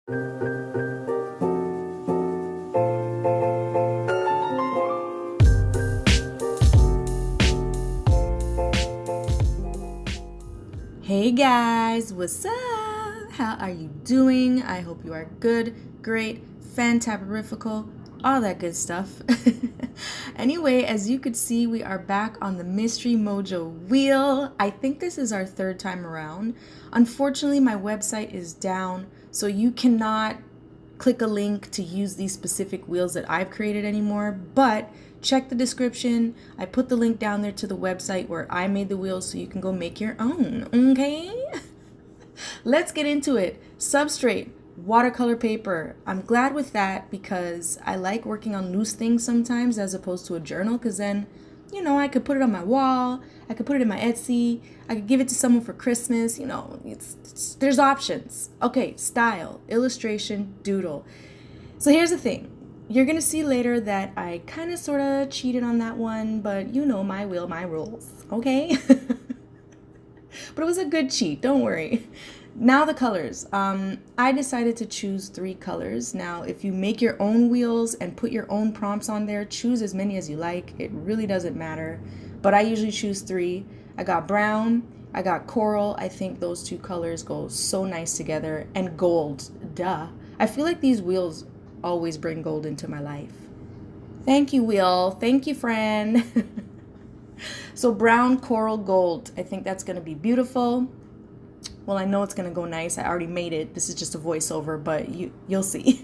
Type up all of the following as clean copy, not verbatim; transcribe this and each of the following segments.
Hey guys, what's up? How are you doing? I hope you are good, great, fantaberifical, all that good stuff. Anyway, as you could see, we are back on the Mystery Mojo Wheel. I think this is our third time around. Unfortunately, my website is down, so you cannot click a link to use these specific wheels that I've created anymore, but check the description. I put the link down there to the website where I made the wheels so you can go make your own, okay? Let's get into it. Substrate, watercolor paper. I'm glad with that because I like working on loose things sometimes as opposed to a journal, because then, I could put it on my wall, I could put it in my Etsy, I could give it to someone for Christmas, there's options. Okay, style, illustration, doodle. So here's the thing. You're going to see later that I kind of sort of cheated on that one, but my wheel, my rules, okay? But it was a good cheat, don't worry. Now the colors. I decided to choose 3 colors. Now, if you make your own wheels and put your own prompts on there, choose as many as you like. It really doesn't matter. But I usually choose 3. I got brown, I got coral. I think those 2 colors go so nice together. And gold, duh. I feel like these wheels always bring gold into my life. Thank you, wheel. Thank you, friend. So brown, coral, gold. I think that's going to be beautiful. Well, I know it's going to go nice. I already made it. This is just a voiceover, but you'll see.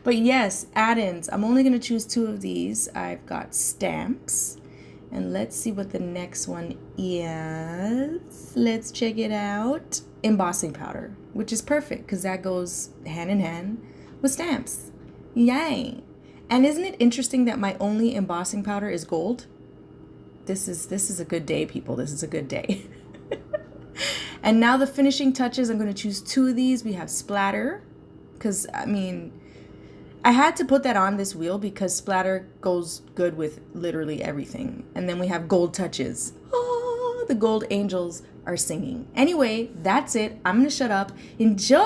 But yes, add-ins. I'm only going to choose 2 of these. I've got stamps. And let's see what the next one is. Let's check it out. Embossing powder, which is perfect because that goes hand in hand with stamps. Yay. And isn't it interesting that my only embossing powder is gold? This is a good day, people. This is a good day. And now the finishing touches. I'm going to choose 2 of these. We have splatter, because I had to put that on this wheel because splatter goes good with literally everything. And then we have gold touches. Oh, the gold angels are singing. Anyway, that's it. I'm going to shut up. Enjoy.